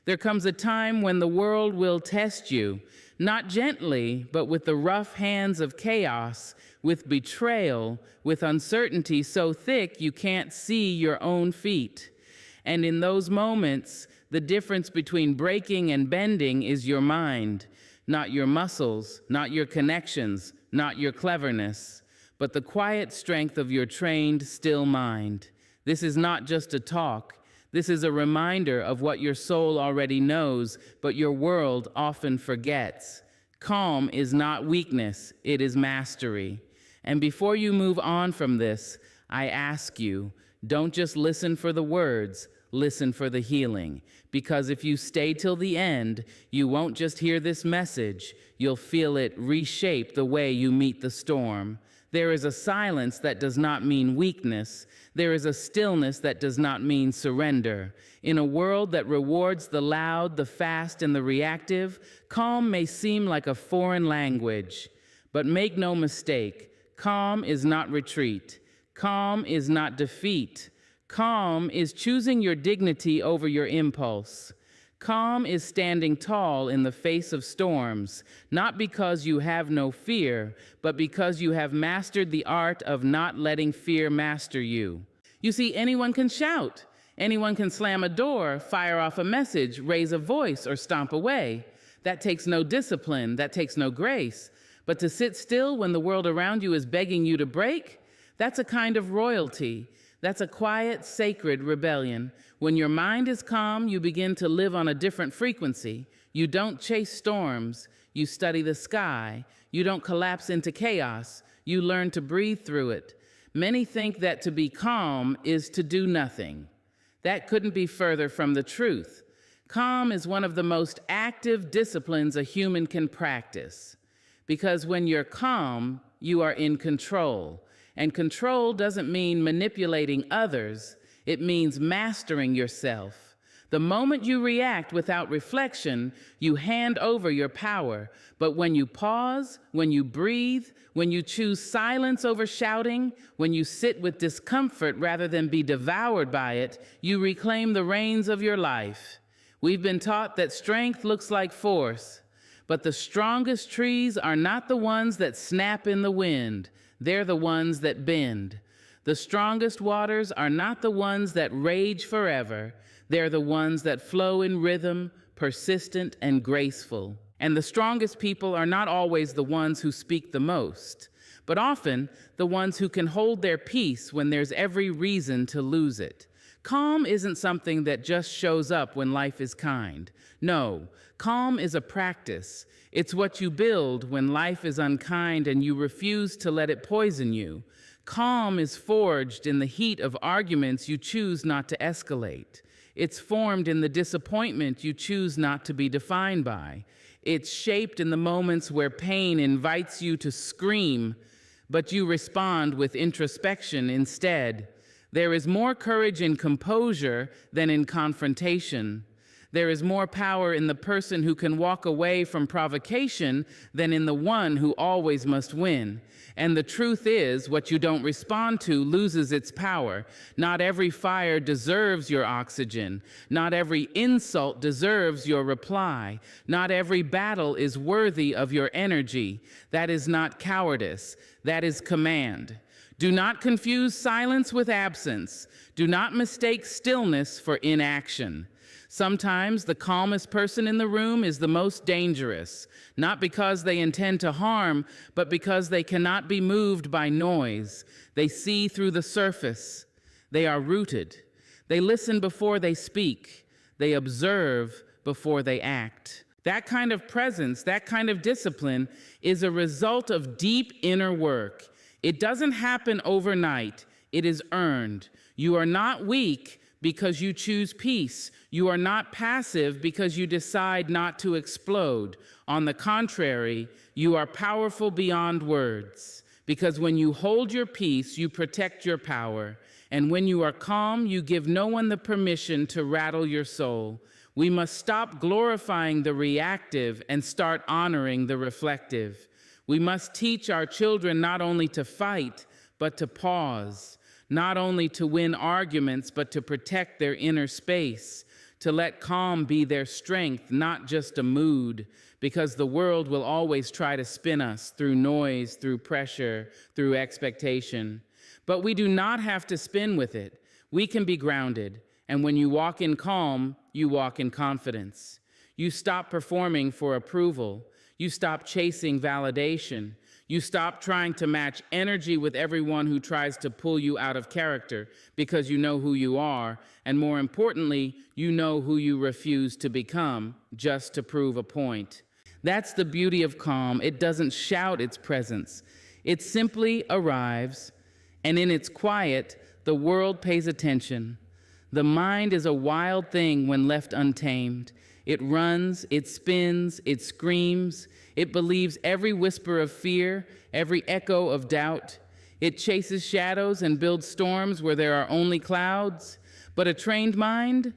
There comes a time when the world will test you, not gently, but with the rough hands of chaos, with betrayal, with uncertainty so thick you can't see your own feet. And in those moments, the difference between breaking and bending is your mind, not your muscles, not your connections, not your cleverness, but the quiet strength of your trained, still mind. This is not just a talk. This is a reminder of what your soul already knows, but your world often forgets. Calm is not weakness, it is mastery. And before you move on from this, I ask you, don't just listen for the words, listen for the healing. Because if you stay till the end, you won't just hear this message, you'll feel it reshape the way you meet the storm. There is a silence that does not mean weakness. There is a stillness that does not mean surrender. In a world that rewards the loud, the fast, and the reactive, calm may seem like a foreign language. But make no mistake, calm is not retreat. Calm is not defeat. Calm is choosing your dignity over your impulse. Calm is standing tall in the face of storms, not because you have no fear, but because you have mastered the art of not letting fear master you. You see, anyone can shout. Anyone can slam a door, fire off a message, raise a voice, or stomp away. That takes no discipline, that takes no grace. But to sit still when the world around you is begging you to break, that's a kind of royalty. That's a quiet, sacred rebellion. When your mind is calm, you begin to live on a different frequency. You don't chase storms. You study the sky. You don't collapse into chaos. You learn to breathe through it. Many think that to be calm is to do nothing. That couldn't be further from the truth. Calm is one of the most active disciplines a human can practice. Because when you're calm, you are in control. And control doesn't mean manipulating others, it means mastering yourself. The moment you react without reflection, you hand over your power. But when you pause, when you breathe, when you choose silence over shouting, when you sit with discomfort rather than be devoured by it, you reclaim the reins of your life. We've been taught that strength looks like force, but the strongest trees are not the ones that snap in the wind. They're the ones that bend. The strongest waters are not the ones that rage forever. They're the ones that flow in rhythm, persistent and graceful. And the strongest people are not always the ones who speak the most, but often the ones who can hold their peace when there's every reason to lose it. Calm isn't something that just shows up when life is kind. No, calm is a practice. It's what you build when life is unkind and you refuse to let it poison you. Calm is forged in the heat of arguments you choose not to escalate. It's formed in the disappointment you choose not to be defined by. It's shaped in the moments where pain invites you to scream, but you respond with introspection instead. There is more courage in composure than in confrontation. There is more power in the person who can walk away from provocation than in the one who always must win. And the truth is, what you don't respond to loses its power. Not every fire deserves your oxygen. Not every insult deserves your reply. Not every battle is worthy of your energy. That is not cowardice. That is command. Do not confuse silence with absence. Do not mistake stillness for inaction. Sometimes the calmest person in the room is the most dangerous, not because they intend to harm, but because they cannot be moved by noise. They see through the surface. They are rooted. They listen before they speak. They observe before they act. That kind of presence, that kind of discipline is a result of deep inner work. It doesn't happen overnight. It is earned. You are not weak because you choose peace. You are not passive because you decide not to explode. On the contrary, you are powerful beyond words. Because when you hold your peace, you protect your power. And when you are calm, you give no one the permission to rattle your soul. We must stop glorifying the reactive and start honoring the reflective. We must teach our children not only to fight, but to pause, not only to win arguments, but to protect their inner space, to let calm be their strength, not just a mood, because the world will always try to spin us through noise, through pressure, through expectation. But we do not have to spin with it. We can be grounded, and when you walk in calm, you walk in confidence. You stop performing for approval. You stop chasing validation. You stop trying to match energy with everyone who tries to pull you out of character, because you know who you are, and more importantly, you know who you refuse to become just to prove a point. That's the beauty of calm. It doesn't shout its presence. It simply arrives, and in its quiet, the world pays attention. The mind is a wild thing when left untamed. It runs, it spins, it screams. It believes every whisper of fear, every echo of doubt. It chases shadows and builds storms where there are only clouds. But a trained mind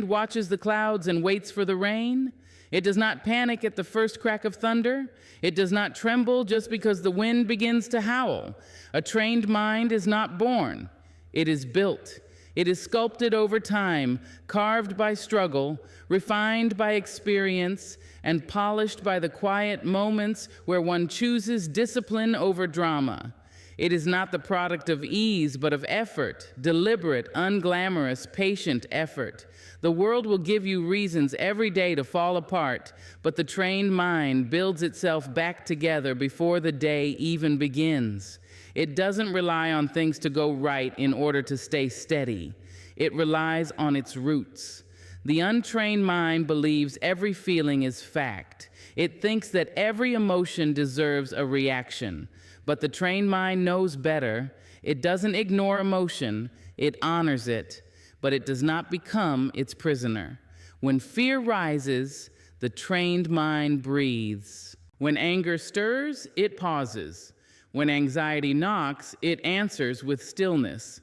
watches the clouds and waits for the rain. It does not panic at the first crack of thunder. It does not tremble just because the wind begins to howl. A trained mind is not born. It is built. It is sculpted over time, carved by struggle, refined by experience, and polished by the quiet moments where one chooses discipline over drama. It is not the product of ease, but of effort, deliberate, unglamorous, patient effort. The world will give you reasons every day to fall apart, but the trained mind builds itself back together before the day even begins. It doesn't rely on things to go right in order to stay steady. It relies on its roots. The untrained mind believes every feeling is fact. It thinks that every emotion deserves a reaction. But the trained mind knows better. It doesn't ignore emotion. It honors it. But it does not become its prisoner. When fear rises, the trained mind breathes. When anger stirs, it pauses. When anxiety knocks, it answers with stillness.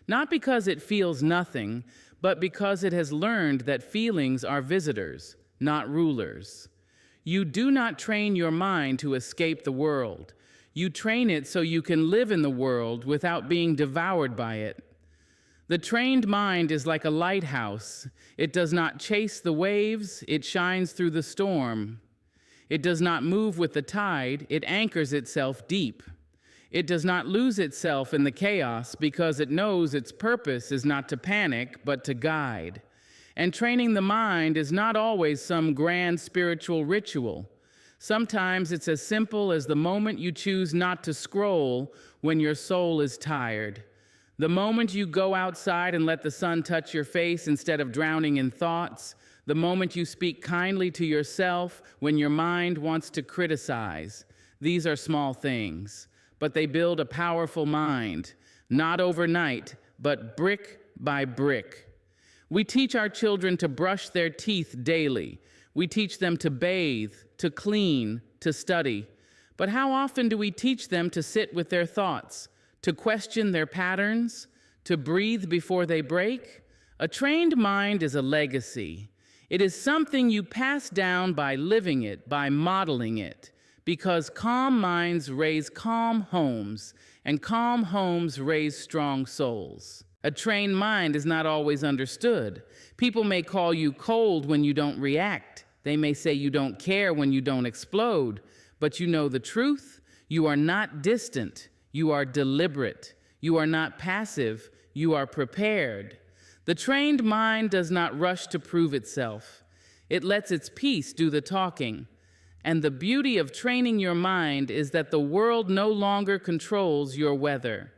Not because it feels nothing, but because it has learned that feelings are visitors, not rulers. You do not train your mind to escape the world. You train it so you can live in the world without being devoured by it. The trained mind is like a lighthouse. It does not chase the waves, it shines through the storm. It does not move with the tide, it anchors itself deep. It does not lose itself in the chaos because it knows its purpose is not to panic, but to guide. And training the mind is not always some grand spiritual ritual. Sometimes it's as simple as the moment you choose not to scroll when your soul is tired. The moment you go outside and let the sun touch your face instead of drowning in thoughts. The moment you speak kindly to yourself when your mind wants to criticize. These are small things, but they build a powerful mind, not overnight, but brick by brick. We teach our children to brush their teeth daily. We teach them to bathe, to clean, to study. But how often do we teach them to sit with their thoughts, to question their patterns, to breathe before they break? A trained mind is a legacy. It is something you pass down by living it, by modeling it. Because calm minds raise calm homes, and calm homes raise strong souls. A trained mind is not always understood. People may call you cold when you don't react. They may say you don't care when you don't explode. But you know the truth. You are not distant. You are deliberate. You are not passive. You are prepared. The trained mind does not rush to prove itself. It lets its peace do the talking. And the beauty of training your mind is that the world no longer controls your weather.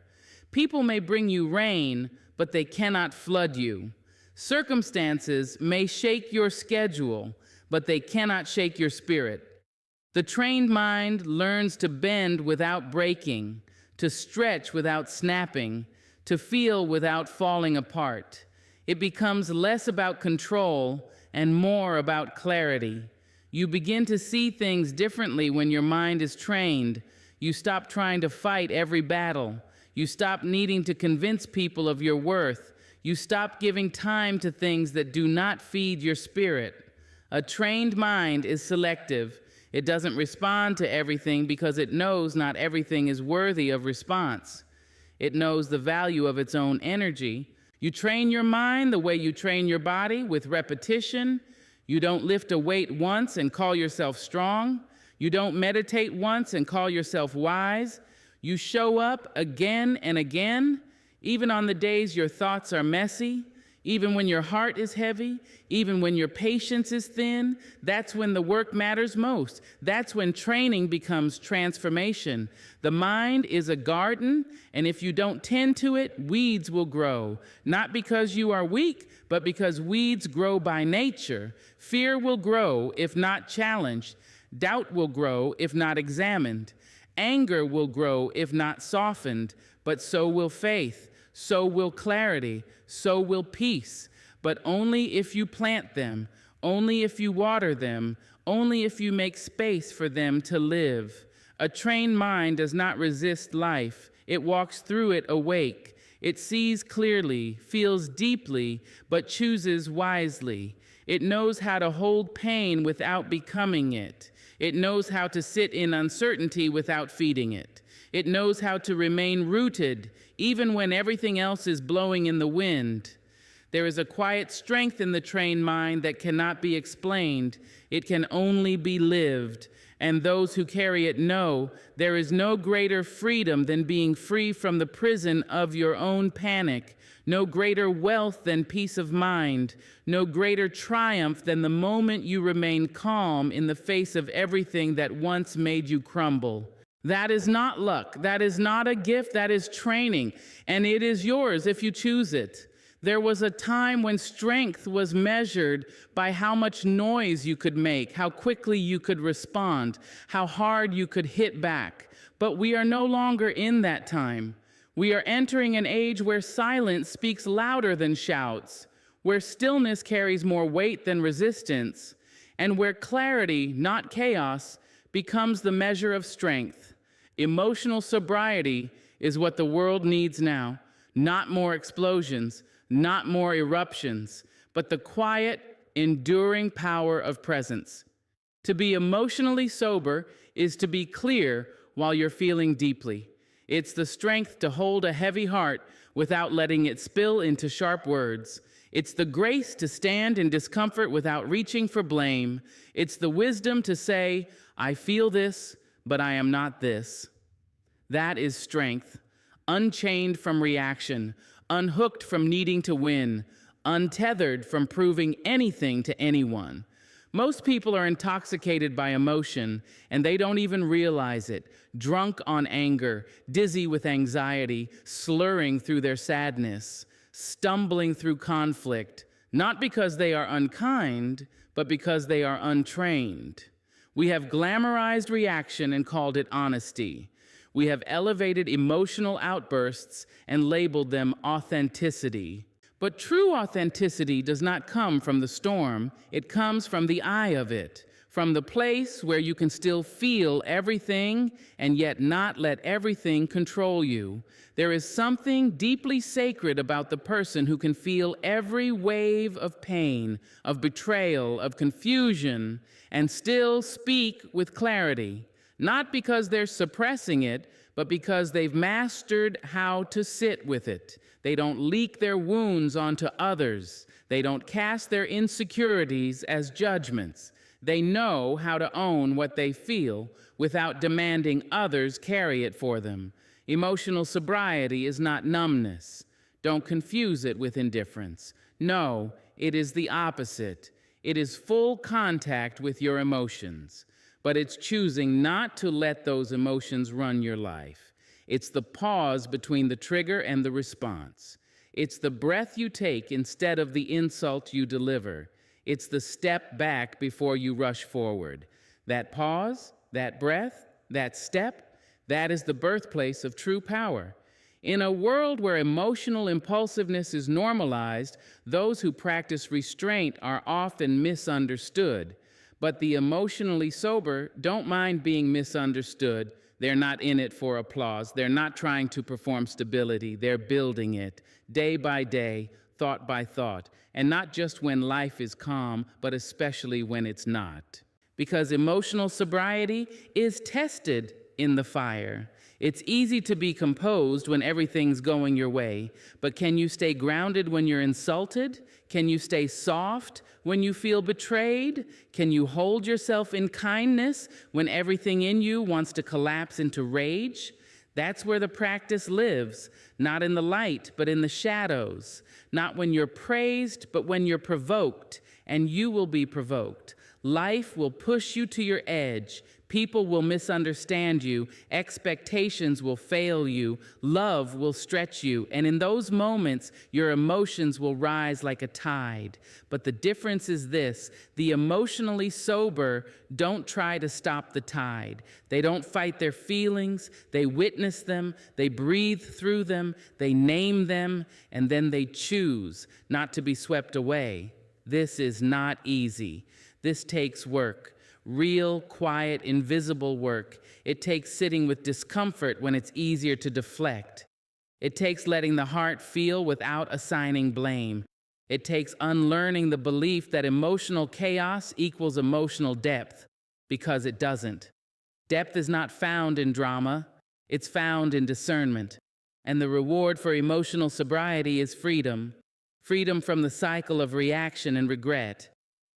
People may bring you rain, but they cannot flood you. Circumstances may shake your schedule, but they cannot shake your spirit. The trained mind learns to bend without breaking, to stretch without snapping, to feel without falling apart. It becomes less about control and more about clarity. You begin to see things differently when your mind is trained. You stop trying to fight every battle. You stop needing to convince people of your worth. You stop giving time to things that do not feed your spirit. A trained mind is selective. It doesn't respond to everything because it knows not everything is worthy of response. It knows the value of its own energy. You train your mind the way you train your body, with repetition. You don't lift a weight once and call yourself strong. You don't meditate once and call yourself wise. You show up again and again, even on the days your thoughts are messy, even when your heart is heavy, even when your patience is thin. That's when the work matters most. That's when training becomes transformation. The mind is a garden, and if you don't tend to it, weeds will grow. Not because you are weak, but because weeds grow by nature. Fear will grow if not challenged. Doubt will grow if not examined. Anger will grow if not softened, but so will faith. So will clarity, so will peace, but only if you plant them, only if you water them, only if you make space for them to live. A trained mind does not resist life. It walks through it awake. It sees clearly, feels deeply, but chooses wisely. It knows how to hold pain without becoming it. It knows how to sit in uncertainty without feeding it. It knows how to remain rooted, even when everything else is blowing in the wind. There is a quiet strength in the trained mind that cannot be explained. It can only be lived. And those who carry it know there is no greater freedom than being free from the prison of your own panic, no greater wealth than peace of mind, no greater triumph than the moment you remain calm in the face of everything that once made you crumble. That is not luck. That is not a gift. That is training. And it is yours if you choose it. There was a time when strength was measured by how much noise you could make, how quickly you could respond, how hard you could hit back. But we are no longer in that time. We are entering an age where silence speaks louder than shouts, where stillness carries more weight than resistance, and where clarity, not chaos, becomes the measure of strength. Emotional sobriety is what the world needs now. Not more explosions, not more eruptions, but the quiet, enduring power of presence. To be emotionally sober is to be clear while you're feeling deeply. It's the strength to hold a heavy heart without letting it spill into sharp words. It's the grace to stand in discomfort without reaching for blame. It's the wisdom to say, I feel this, but I am not this. That is strength, unchained from reaction, unhooked from needing to win, untethered from proving anything to anyone. Most people are intoxicated by emotion, and they don't even realize it, drunk on anger, dizzy with anxiety, slurring through their sadness, stumbling through conflict, not because they are unkind, but because they are untrained. We have glamorized reaction and called it honesty. We have elevated emotional outbursts and labeled them authenticity. But true authenticity does not come from the storm. It comes from the eye of it, from the place where you can still feel everything and yet not let everything control you. There is something deeply sacred about the person who can feel every wave of pain, of betrayal, of confusion, and still speak with clarity. Not because they're suppressing it, but because they've mastered how to sit with it. They don't leak their wounds onto others. They don't cast their insecurities as judgments. They know how to own what they feel without demanding others carry it for them. Emotional sobriety is not numbness. Don't confuse it with indifference. No, it is the opposite. It is full contact with your emotions. But it's choosing not to let those emotions run your life. It's the pause between the trigger and the response. It's the breath you take instead of the insult you deliver. It's the step back before you rush forward. That pause, that breath, that step, that is the birthplace of true power. In a world where emotional impulsiveness is normalized, those who practice restraint are often misunderstood. But the emotionally sober don't mind being misunderstood. They're not in it for applause. They're not trying to perform stability. They're building it day by day, thought by thought, and not just when life is calm, but especially when it's not. Because emotional sobriety is tested in the fire. It's easy to be composed when everything's going your way, but can you stay grounded when you're insulted? Can you stay soft when you feel betrayed? Can you hold yourself in kindness when everything in you wants to collapse into rage? That's where the practice lives, not in the light, but in the shadows. Not when you're praised, but when you're provoked, and you will be provoked. Life will push you to your edge. People will misunderstand you. Expectations will fail you. Love will stretch you. And in those moments, your emotions will rise like a tide. But the difference is this: the emotionally sober don't try to stop the tide. They don't fight their feelings. They witness them. They breathe through them. They name them. And then they choose not to be swept away. This is not easy. This takes work. Real, quiet, invisible work. It takes sitting with discomfort when it's easier to deflect. It takes letting the heart feel without assigning blame. It takes unlearning the belief that emotional chaos equals emotional depth, because it doesn't. Depth is not found in drama. It's found in discernment. And the reward for emotional sobriety is freedom. Freedom from the cycle of reaction and regret.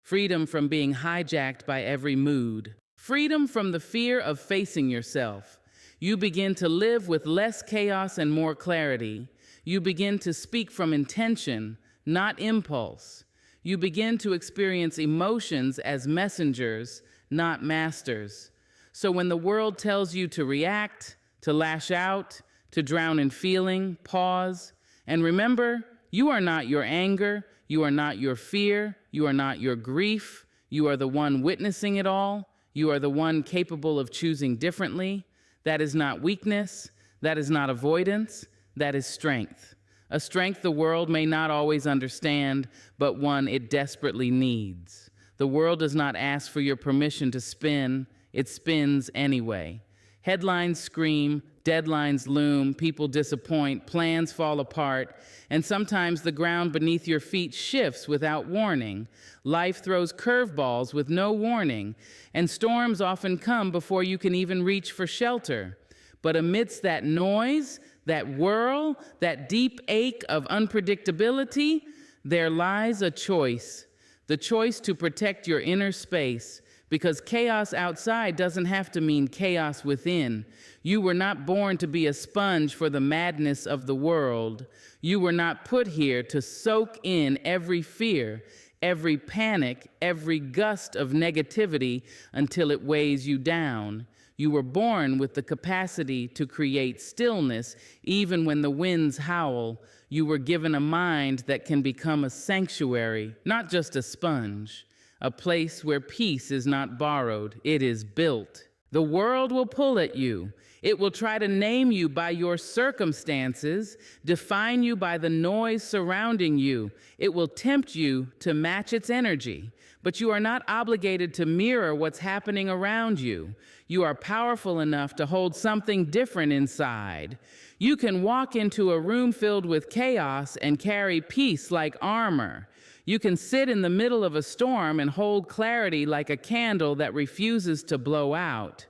Freedom from being hijacked by every mood. Freedom from the fear of facing yourself. You begin to live with less chaos and more clarity. You begin to speak from intention, not impulse. You begin to experience emotions as messengers, not masters. So when the world tells you to react, to lash out, to drown in feeling, pause, and remember, you are not your anger. You are not your fear. You are not your grief. You are the one witnessing it all. You are the one capable of choosing differently. That is not weakness. That is not avoidance. That is strength. A strength the world may not always understand, but one it desperately needs. The world does not ask for your permission to spin. It spins anyway. Headlines scream, deadlines loom, people disappoint, plans fall apart, and sometimes the ground beneath your feet shifts without warning. Life throws curveballs with no warning, and storms often come before you can even reach for shelter. But amidst that noise, that whirl, that deep ache of unpredictability, there lies a choice. The choice to protect your inner space. Because chaos outside doesn't have to mean chaos within. You were not born to be a sponge for the madness of the world. You were not put here to soak in every fear, every panic, every gust of negativity until it weighs you down. You were born with the capacity to create stillness even when the winds howl. You were given a mind that can become a sanctuary, not just a sponge. A place where peace is not borrowed, it is built. The world will pull at you. It will try to name you by your circumstances, define you by the noise surrounding you. It will tempt you to match its energy. But you are not obligated to mirror what's happening around you. You are powerful enough to hold something different inside. You can walk into a room filled with chaos and carry peace like armor. You can sit in the middle of a storm and hold clarity like a candle that refuses to blow out.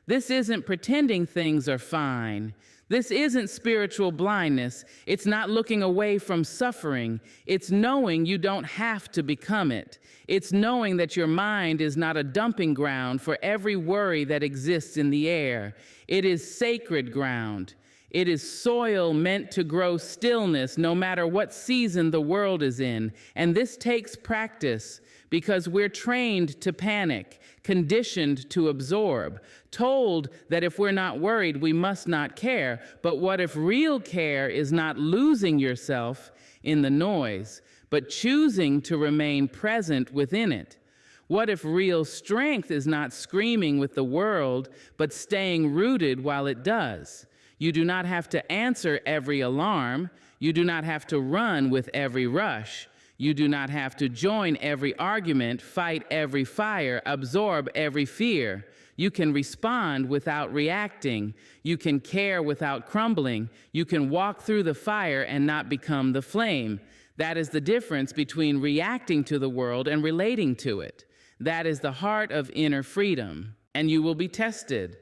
This isn't pretending things are fine. This isn't spiritual blindness. It's not looking away from suffering. It's knowing you don't have to become it. It's knowing that your mind is not a dumping ground for every worry that exists in the air. It is sacred ground. It is soil meant to grow stillness no matter what season the world is in. And this takes practice because we're trained to panic, conditioned to absorb, told that if we're not worried, we must not care. But what if real care is not losing yourself in the noise, but choosing to remain present within it? What if real strength is not screaming with the world, but staying rooted while it does? You do not have to answer every alarm. You do not have to run with every rush. You do not have to join every argument, fight every fire, absorb every fear. You can respond without reacting. You can care without crumbling. You can walk through the fire and not become the flame. That is the difference between reacting to the world and relating to it. That is the heart of inner freedom, and you will be tested.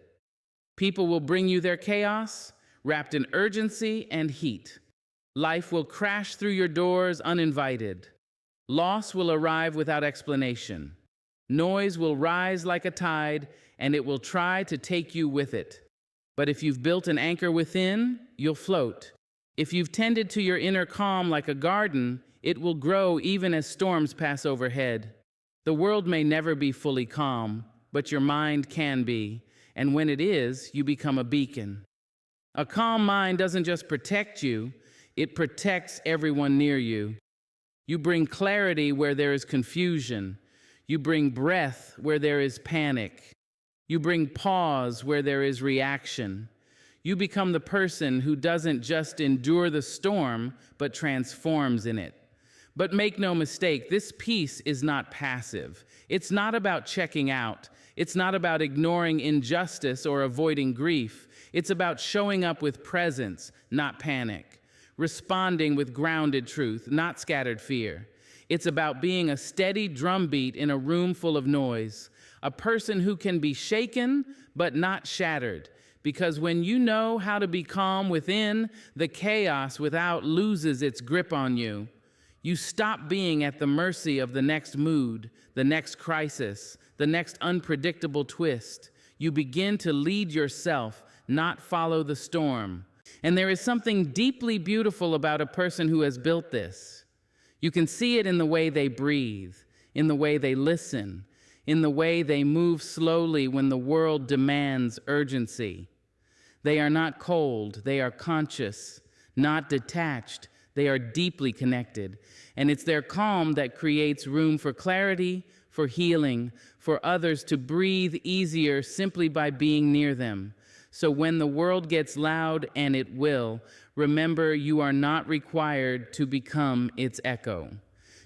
People will bring you their chaos, wrapped in urgency and heat. Life will crash through your doors uninvited. Loss will arrive without explanation. Noise will rise like a tide, and it will try to take you with it. But if you've built an anchor within, you'll float. If you've tended to your inner calm like a garden, it will grow even as storms pass overhead. The world may never be fully calm, but your mind can be, and when it is, you become a beacon. A calm mind doesn't just protect you, it protects everyone near you. You bring clarity where there is confusion. You bring breath where there is panic. You bring pause where there is reaction. You become the person who doesn't just endure the storm, but transforms in it. But make no mistake, this peace is not passive. It's not about checking out. It's not about ignoring injustice or avoiding grief. It's about showing up with presence, not panic. Responding with grounded truth, not scattered fear. It's about being a steady drumbeat in a room full of noise. A person who can be shaken, but not shattered. Because when you know how to be calm within, the chaos without loses its grip on you. You stop being at the mercy of the next mood, the next crisis, the next unpredictable twist. You begin to lead yourself, not follow the storm. And there is something deeply beautiful about a person who has built this. You can see it in the way they breathe, in the way they listen, in the way they move slowly when the world demands urgency. They are not cold, they are conscious, not detached, they are deeply connected. And it's their calm that creates room for clarity, for healing, for others to breathe easier simply by being near them. So when the world gets loud, and it will, remember you are not required to become its echo.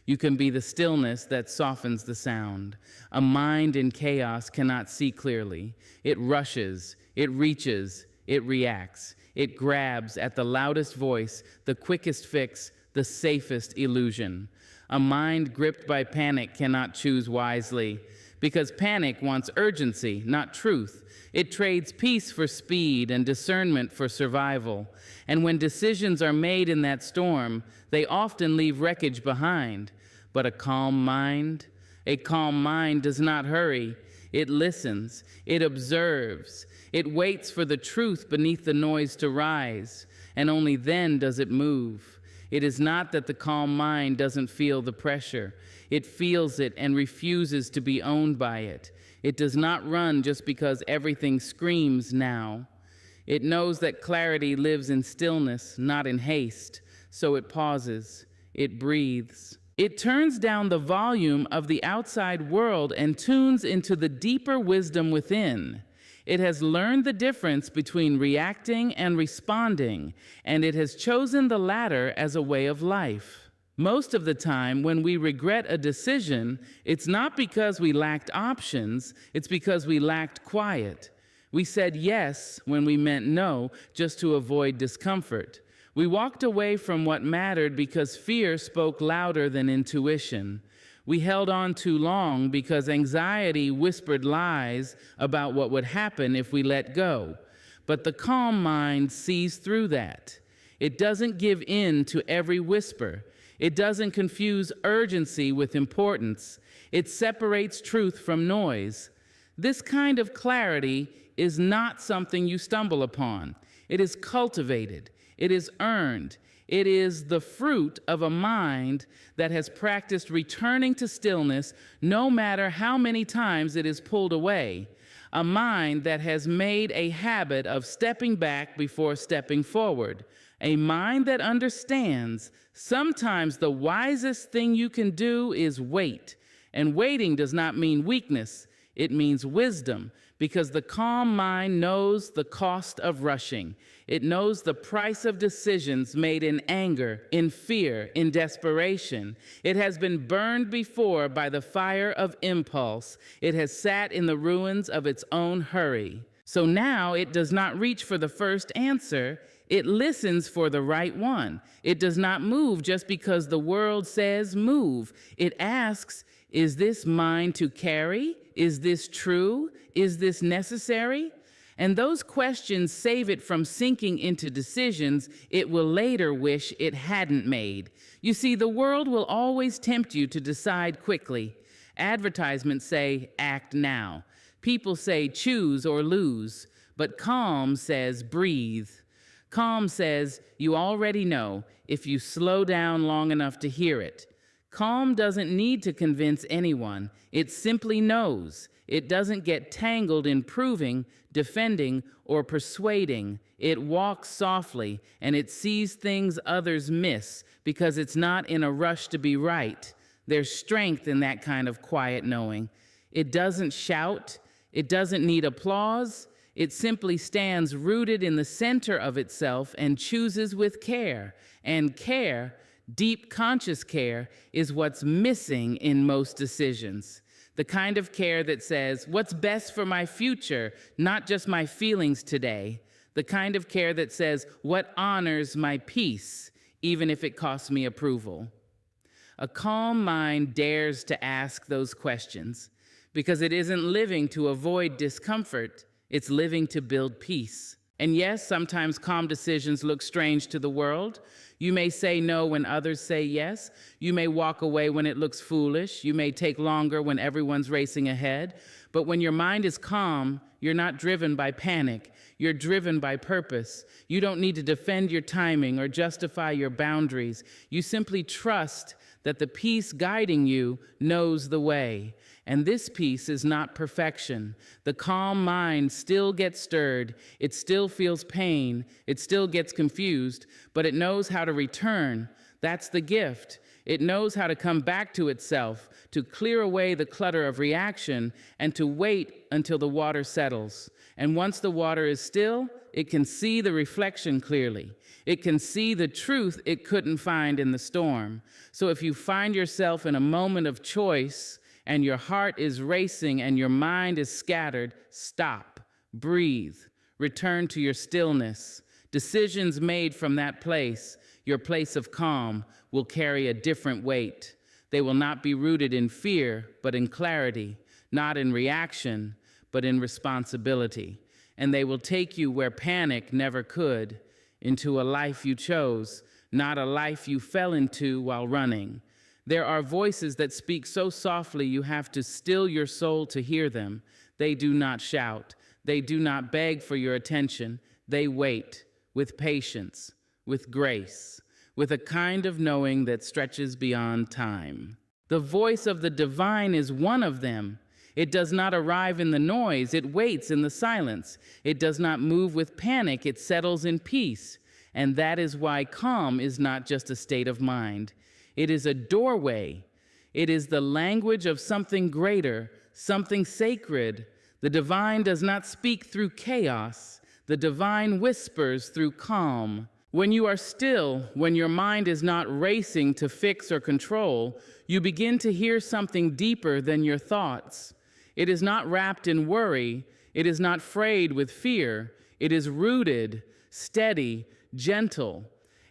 You can be the stillness that softens the sound. A mind in chaos cannot see clearly. It rushes, it reaches, it reacts. It grabs at the loudest voice, the quickest fix, the safest illusion. A mind gripped by panic cannot choose wisely, because panic wants urgency, not truth. It trades peace for speed and discernment for survival. And when decisions are made in that storm, they often leave wreckage behind. But a calm mind does not hurry. It listens, it observes, it waits for the truth beneath the noise to rise, and only then does it move. It is not that the calm mind doesn't feel the pressure. It feels it and refuses to be owned by it. It does not run just because everything screams now. It knows that clarity lives in stillness, not in haste, so it pauses, it breathes. It turns down the volume of the outside world and tunes into the deeper wisdom within. It has learned the difference between reacting and responding, and it has chosen the latter as a way of life. Most of the time, when we regret a decision, it's not because we lacked options, it's because we lacked quiet. We said yes when we meant no, just to avoid discomfort. We walked away from what mattered because fear spoke louder than intuition. We held on too long because anxiety whispered lies about what would happen if we let go. But the calm mind sees through that. It doesn't give in to every whisper. It doesn't confuse urgency with importance. It separates truth from noise. This kind of clarity is not something you stumble upon. It is cultivated. It is earned. It is the fruit of a mind that has practiced returning to stillness no matter how many times it is pulled away. A mind that has made a habit of stepping back before stepping forward. A mind that understands sometimes the wisest thing you can do is wait. And waiting does not mean weakness. It means wisdom, because the calm mind knows the cost of rushing. It knows the price of decisions made in anger, in fear, in desperation. It has been burned before by the fire of impulse. It has sat in the ruins of its own hurry. So now it does not reach for the first answer. It listens for the right one. It does not move just because the world says move. It asks, is this mine to carry? Is this true? Is this necessary? And those questions save it from sinking into decisions it will later wish it hadn't made. You see, the world will always tempt you to decide quickly. Advertisements say, act now. People say, choose or lose. But calm says, breathe. Calm says, you already know if you slow down long enough to hear it. Calm doesn't need to convince anyone. It simply knows. It doesn't get tangled in proving, defending, or persuading. It walks softly, and it sees things others miss because it's not in a rush to be right. There's strength in that kind of quiet knowing. It doesn't shout. It doesn't need applause. It simply stands rooted in the center of itself and chooses with care. And care, deep conscious care, is what's missing in most decisions. The kind of care that says, what's best for my future, not just my feelings today. The kind of care that says, what honors my peace, even if it costs me approval. A calm mind dares to ask those questions because it isn't living to avoid discomfort, it's living to build peace. And yes, sometimes calm decisions look strange to the world. You may say no when others say yes. You may walk away when it looks foolish. You may take longer when everyone's racing ahead. But when your mind is calm, you're not driven by panic. You're driven by purpose. You don't need to defend your timing or justify your boundaries. You simply trust that the peace guiding you knows the way. And this peace is not perfection. The calm mind still gets stirred. It still feels pain. It still gets confused, but it knows how to return. That's the gift. It knows how to come back to itself, to clear away the clutter of reaction, and to wait until the water settles. And once the water is still, it can see the reflection clearly. It can see the truth it couldn't find in the storm. So if you find yourself in a moment of choice, and your heart is racing and your mind is scattered, stop, breathe, return to your stillness. Decisions made from that place, your place of calm, will carry a different weight. They will not be rooted in fear, but in clarity, not in reaction, but in responsibility. And they will take you where panic never could, into a life you chose, not a life you fell into while running. There are voices that speak so softly you have to still your soul to hear them. They do not shout. They do not beg for your attention. They wait with patience, with grace, with a kind of knowing that stretches beyond time. The voice of the divine is one of them. It does not arrive in the noise. It waits in the silence. It does not move with panic. It settles in peace. And that is why calm is not just a state of mind. It is a doorway. It is the language of something greater, something sacred. The divine does not speak through chaos. The divine whispers through calm. When you are still, when your mind is not racing to fix or control, you begin to hear something deeper than your thoughts. It is not wrapped in worry. It is not frayed with fear. It is rooted, steady, gentle.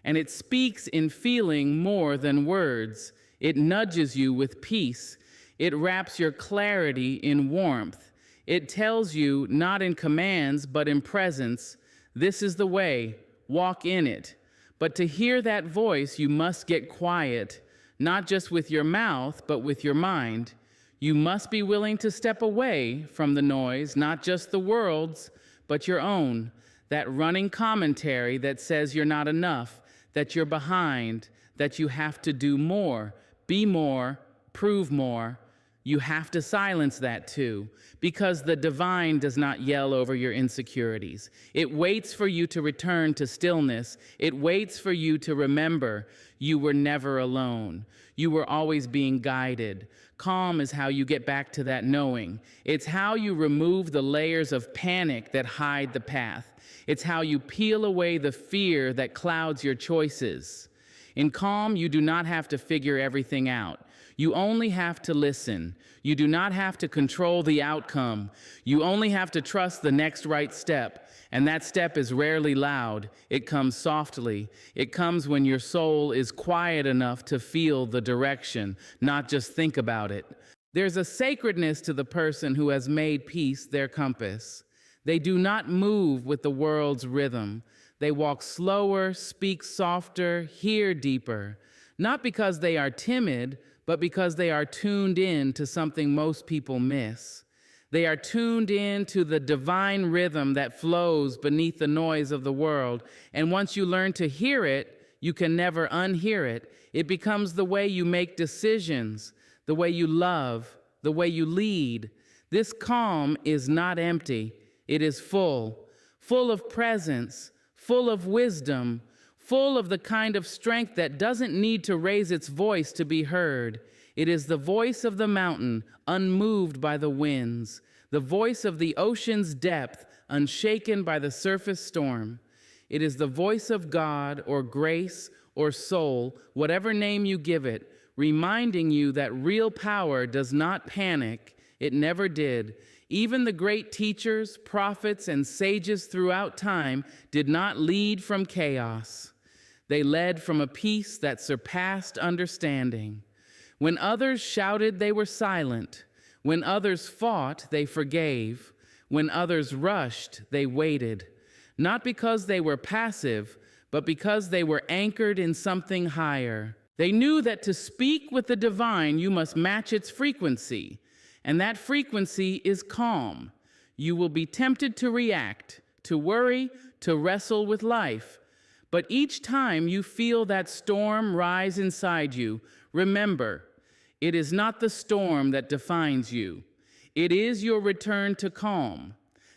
And it speaks in feeling more than words. It nudges you with peace. It wraps your clarity in warmth. It tells you, not in commands, but in presence, this is the way, walk in it. But to hear that voice, you must get quiet, not just with your mouth, but with your mind. You must be willing to step away from the noise, not just the world's, but your own. That running commentary that says you're not enough, that you're behind, that you have to do more, be more, prove more. You have to silence that too, because the divine does not yell over your insecurities. It waits for you to return to stillness. It waits for you to remember you were never alone. You were always being guided. Calm is how you get back to that knowing. It's how you remove the layers of panic that hide the path. It's how you peel away the fear that clouds your choices. In calm, you do not have to figure everything out. You only have to listen. You do not have to control the outcome. You only have to trust the next right step. And that step is rarely loud. It comes softly. It comes when your soul is quiet enough to feel the direction, not just think about it. There's a sacredness to the person who has made peace their compass. They do not move with the world's rhythm. They walk slower, speak softer, hear deeper. Not because they are timid, but because they are tuned in to something most people miss. They are tuned in to the divine rhythm that flows beneath the noise of the world. And once you learn to hear it, you can never unhear it. It becomes the way you make decisions, the way you love, the way you lead. This calm is not empty. It is full, full of presence, full of wisdom, full of the kind of strength that doesn't need to raise its voice to be heard. It is the voice of the mountain, unmoved by the winds, the voice of the ocean's depth, unshaken by the surface storm. It is the voice of God or grace or soul, whatever name you give it, reminding you that real power does not panic. It never did. Even the great teachers, prophets, and sages throughout time did not lead from chaos. They led from a peace that surpassed understanding. When others shouted, they were silent. When others fought, they forgave. When others rushed, they waited. Not because they were passive, but because they were anchored in something higher. They knew that to speak with the divine, you must match its frequency. And that frequency is calm. You will be tempted to react, to worry, to wrestle with life. But each time you feel that storm rise inside you, remember, it is not the storm that defines you. It is your return to calm.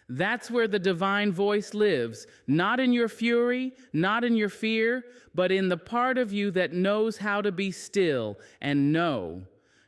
That's where the divine voice lives, not in your fury, not in your fear, but in the part of you that knows how to be still and know.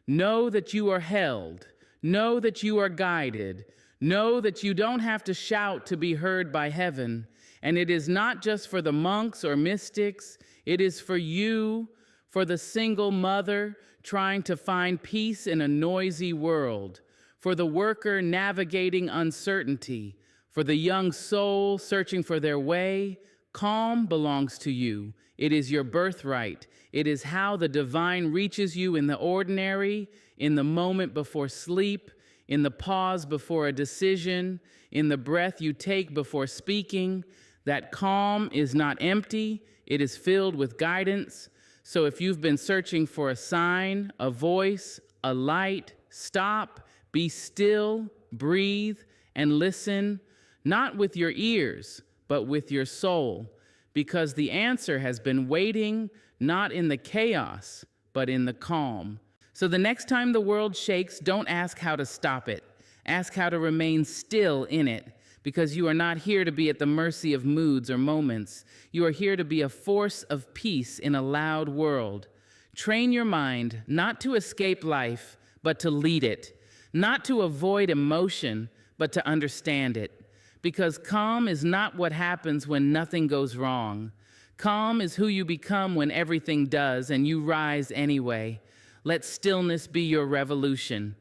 Know that you are held. Know that you are guided. Know that you don't have to shout to be heard by heaven. And it is not just for the monks or mystics. It is for you, for the single mother trying to find peace in a noisy world, for the worker navigating uncertainty, for the young soul searching for their way. Calm belongs to you. It is your birthright. It is how the divine reaches you in the ordinary, in the moment before sleep, in the pause before a decision, in the breath you take before speaking. That calm is not empty. It is filled with guidance. So if you've been searching for a sign, a voice, a light, stop, be still, breathe, and listen, not with your ears, but with your soul, because the answer has been waiting, not in the chaos, but in the calm. So the next time the world shakes, don't ask how to stop it. Ask how to remain still in it, because you are not here to be at the mercy of moods or moments. You are here to be a force of peace in a loud world. Train your mind not to escape life, but to lead it. Not to avoid emotion, but to understand it. Because calm is not what happens when nothing goes wrong. Calm is who you become when everything does and you rise anyway. Let stillness be your revolution.